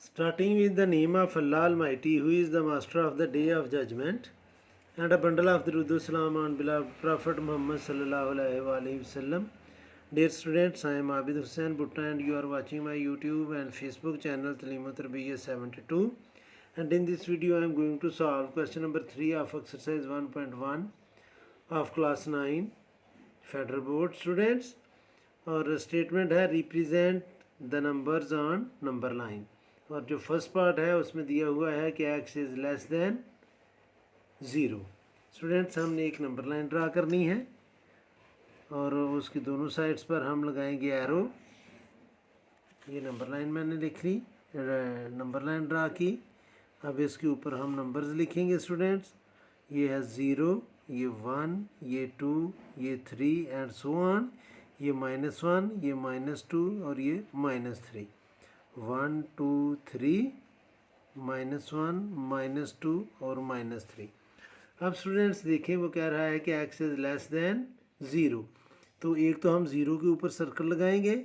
Starting with the name of Allah Almighty, who is the master of the day of judgment, and a bundle of the Durud Salam on beloved Prophet Muhammad sallallahu alaihi wasallam. Dear students, I am Abid Hussain Butta and you are watching my YouTube and Facebook channel Taleem Tarbiyya 72. And in this video I am going to solve question number 3 of exercise 1.1 of class 9 Federal Board students. और statement है represent the numbers on number line. और जो first part है उसमें दिया हुआ है कि x is less than 0। Students, हमने एक नंबर लाइन ड्रा करनी है और उसकी दोनों साइड्स पर हम लगाएंगे एरो। ये नंबर लाइन मैंने लिख ली, नंबर लाइन ड्रा की। अब इसके ऊपर हम नंबर्स लिखेंगे स्टूडेंट्स। ये है 0, ये 1, ये 2, ये 3 एंड सो ऑन। ये -1, ये -2 और ये -3। 1 2 3 -1 -2 और -3। अब स्टूडेंट्स देखें, वो कह रहा है कि x इज़ लेस देन 0। तो एक तो हम 0 के ऊपर सर्कल लगाएंगे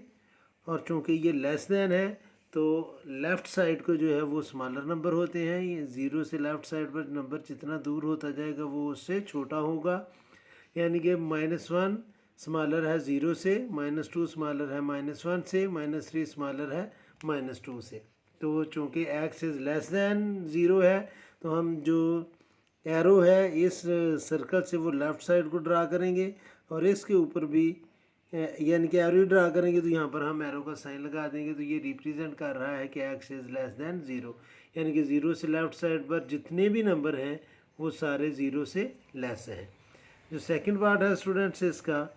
और चूँकि ये लेस देन है तो लेफ़्ट साइड को जो है वो स्मॉलर नंबर होते हैं। ये 0 से लेफ़्ट साइड पर नंबर जितना दूर होता जाएगा वो उससे छोटा होगा। यानी कि -1 स्मॉलर है 0 से, -2 स्मॉलर है -1 से, -3 स्मॉलर है -2 से। तो चूँकि x इज़ लेस दैन 0 है तो हम जो एरो है इस सर्कल से वो लेफ़्ट साइड को ड्रा करेंगे और इसके ऊपर भी यानी कि एरो ड्रा करेंगे तो यहाँ पर हम एरो का साइन लगा देंगे। तो ये रिप्रेजेंट कर रहा है कि x इज़ लेस दैन 0, यानी कि 0 से लेफ़्ट साइड पर जितने भी नंबर हैं वो सारे 0 से लेस हैं। जो सेकंड पार्ट है स्टूडेंट्स इसका,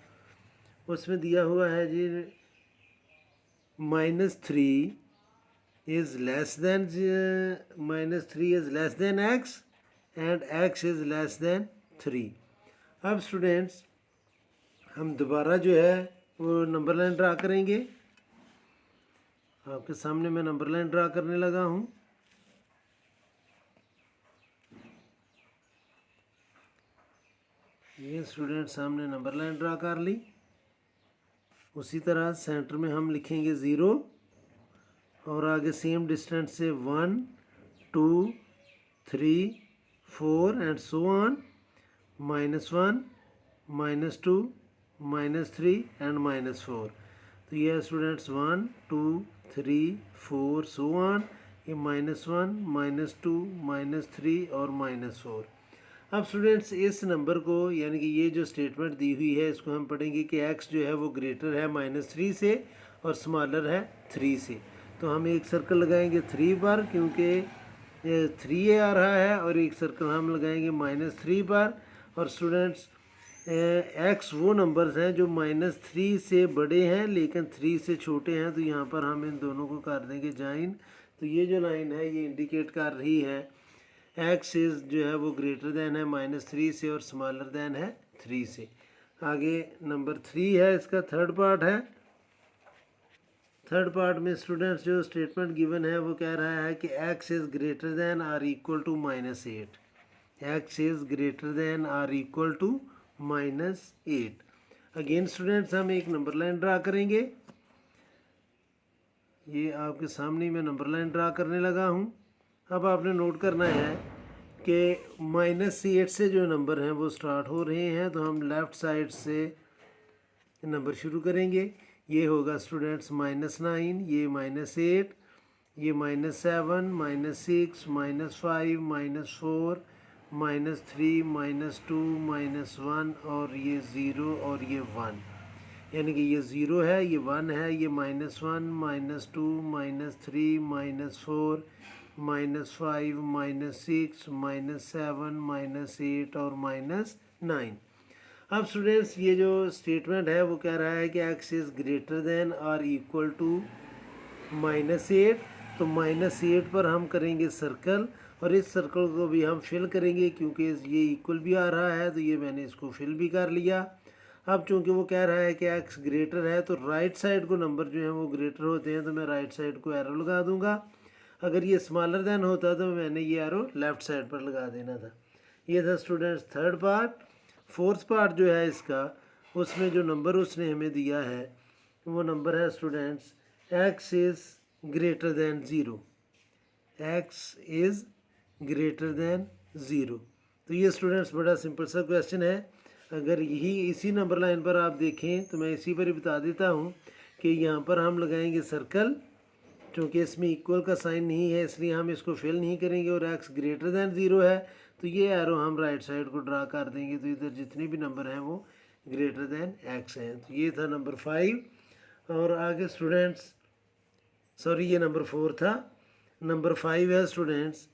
उसमें दिया हुआ है जी -3 is less than x and x is less than 3। अब स्टूडेंट्स हम दोबारा जो है वो नंबर लाइन ड्रा करेंगे। आपके सामने मैं नंबर लाइन ड्रा करने लगा हूँ। ये स्टूडेंट्स सामने नंबर लाइन ड्रा कर ली। उसी तरह सेंटर में हम लिखेंगे 0 और आगे सेम डिस्टेंस से 1 2 3 4 एंड सो ऑन। -1 -2 -3 एंड -4। तो ये है स्टूडेंट्स 1 2 3 4 सो ऑन। ये -1 -2 -3 और -4। अब स्टूडेंट्स इस नंबर को यानी कि ये जो स्टेटमेंट दी हुई है इसको हम पढ़ेंगे कि x जो है वो ग्रेटर है -3 से और स्मॉलर है 3 से। तो हम एक सर्कल लगाएंगे 3 पर क्योंकि 3 आ रहा है और एक सर्कल हम लगाएंगे -3 पर। और स्टूडेंट्स x वो नंबर्स हैं जो -3 से बड़े हैं लेकिन 3 से छोटे हैं। तो यहाँ पर हम इन दोनों को कर देंगे ज्वाइन। तो ये जो लाइन है ये इंडिकेट कर रही है x इज़ जो है वो ग्रेटर दैन है -3 से और स्मॉलर दैन है 3 से। आगे नंबर 3 है, इसका थर्ड पार्ट है। थर्ड पार्ट में स्टूडेंट्स जो स्टेटमेंट गिवन है वो कह रहा है कि x is greater than or equal to -8। x is greater than or equal to -8। Again students हम एक नंबर लाइन ड्रा करेंगे। ये आपके सामने मैं नंबर लाइन ड्रा करने लगा हूँ। अब आपने नोट करना है कि -8 से जो नंबर हैं वो स्टार्ट हो रहे हैं। तो हम लेफ़्ट साइड से नंबर शुरू करेंगे। ये होगा स्टूडेंट्स -9, ये -8, ये -7 -6 -5 -4 -3 -2 -1 और ये 0 और ये 1। यानी कि ये 0 है, ये 1 है, ये -1 -2 -3 -4 -5 -6 -7 -8 और -9। अब स्टूडेंट्स ये जो स्टेटमेंट है वो कह रहा है कि x इज़ ग्रेटर दैन और इक्वल टू -8। तो -8 पर हम करेंगे सर्कल और इस सर्कल को भी हम फिल करेंगे क्योंकि ये इक्वल भी आ रहा है। तो ये मैंने इसको फिल भी कर लिया। अब चूँकि वो कह रहा है कि x ग्रेटर है तो राइट साइड को नंबर जो हैं वो ग्रेटर होते हैं तो मैं राइट साइड को एरो लगा दूंगा। अगर ये स्मॉलर दैन होता तो मैंने ये एरो लेफ़्ट साइड पर लगा देना था। ये था students third part. Fourth part जो है इसका, उसमें जो नंबर उसने हमें दिया है वो नंबर है students x is greater then 0। X is greater than zero. तो ये स्टूडेंट्स बड़ा सिंपल सा क्वेश्चन है। अगर यही इसी नंबर लाइन पर आप देखें तो मैं इसी पर ही बता देता हूँ कि यहाँ पर हम लगाएंगे सर्कल, क्योंकि इसमें इक्वल का साइन नहीं है इसलिए हम इसको फिल नहीं करेंगे, और एक्स ग्रेटर दैन ज़ीरो है तो ये एरो हम राइट साइड को ड्रा कर देंगे। तो इधर जितने भी नंबर हैं वो ग्रेटर दैन एक्स हैं। तो ये था नंबर 5। और आगे स्टूडेंट्स, सॉरी ये नंबर 4 था, नंबर 5 है स्टूडेंट्स।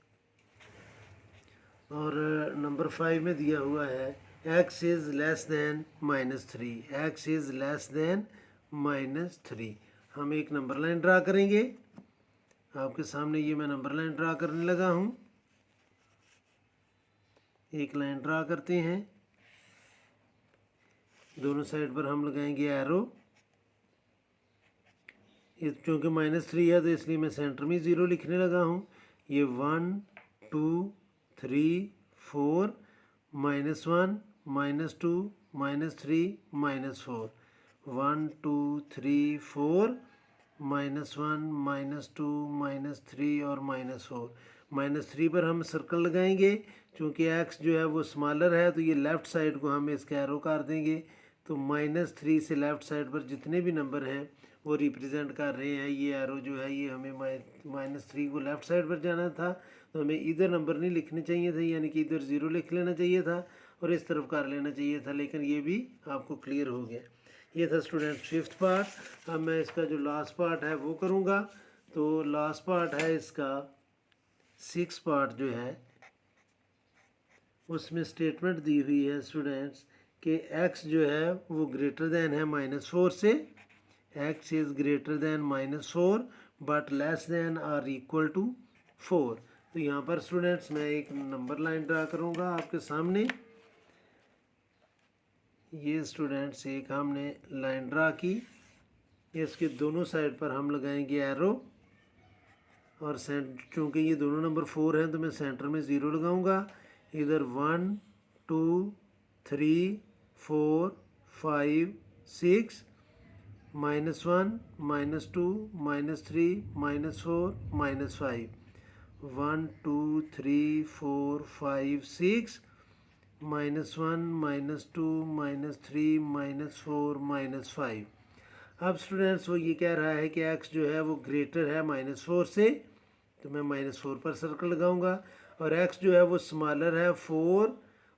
और नंबर 5 में दिया हुआ है x is less than -3, x is less than -3। हम एक नंबर लाइन ड्रा करेंगे। आपके सामने ये मैं नंबर लाइन ड्रा करने लगा हूँ। एक लाइन ड्रा करते हैं, दोनों साइड पर हम लगाएंगे एरो। क्योंकि -3 है तो इसलिए मैं सेंटर में 0 लिखने लगा हूँ। ये 1 2 3 4 -1 -2 -3 -4, 1 2 3 4 -1 -2 -3 और -4। -3 पर हम सर्कल लगाएंगे, क्योंकि एक्स जो है वो स्मॉलर है तो ये लेफ़्ट साइड को हम इसके एरो कर देंगे। तो -3 से लेफ़्ट साइड पर जितने भी नंबर हैं वो रिप्रेजेंट कर रहे हैं। ये एरो जो है ये हमें -3 को लेफ़्ट साइड पर जाना था तो हमें इधर नंबर नहीं लिखने चाहिए थे, यानी कि इधर 0 लिख लेना चाहिए था और इस तरफ कर लेना चाहिए था, लेकिन ये भी आपको क्लियर हो गया। ये था स्टूडेंट 5th पार्ट। अब मैं इसका जो लास्ट पार्ट है वो करूँगा। तो लास्ट पार्ट है इसका 6 पार्ट जो है, उसमें स्टेटमेंट दी हुई है स्टूडेंट्स कि x जो है वो ग्रेटर दैन है -4 से, x is greater then -4 but less than और इक्वल टू 4। तो यहाँ पर स्टूडेंट्स मैं एक नंबर लाइन ड्रा करूँगा आपके सामने। ये स्टूडेंट्स एक हमने लाइन ड्रा की, इसके दोनों साइड पर हम लगाएंगे एरो, और चूँकि ये दोनों नंबर 4 हैं तो मैं सेंटर में 0 लगाऊंगा। इधर 1 2 3 4 5 6 -1 -2 -3 -4 -5, 1 2 3 4 5 6 -1 -2 -3 -4 -5। अब स्टूडेंट्स वो ये कह रहा है कि x जो है वो ग्रेटर है -4 से, तो मैं -4 पर सर्कल लगाऊंगा, और x जो है वो स्मॉलर है 4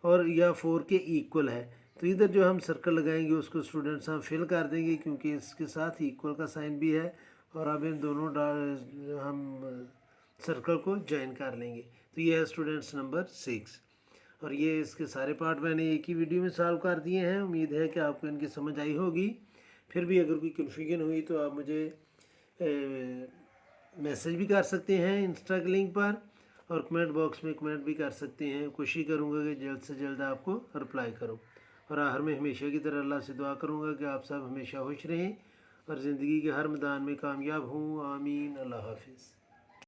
और या 4 के इक्वल है। तो इधर जो हम सर्कल लगाएंगे उसको स्टूडेंट्स हम फिल कर देंगे, क्योंकि इसके साथ इक्वल का साइन भी है, और अब इन दोनों हम सर्कल को ज्वाइन कर लेंगे। तो ये है स्टूडेंट्स नंबर 6। और ये इसके सारे पार्ट मैंने एक ही वीडियो में सॉल्व कर दिए हैं। उम्मीद है कि आपको इनकी समझ आई होगी। फिर भी अगर कोई कन्फ्यूजन हुई तो आप मुझे मैसेज भी कर सकते हैं इंस्टा के लिंक पर, और कमेंट बॉक्स में कमेंट भी कर सकते हैं। कोशिश करूँगा कि जल्द से जल्द आपको रिप्लाई करूँ। और आखिर में हमेशा की तरह अल्लाह से दुआ करूँगा कि आप सब हमेशा खुश रहें और ज़िंदगी के हर मैदान में कामयाब हों। आमीन। अल्लाह हाफिज़।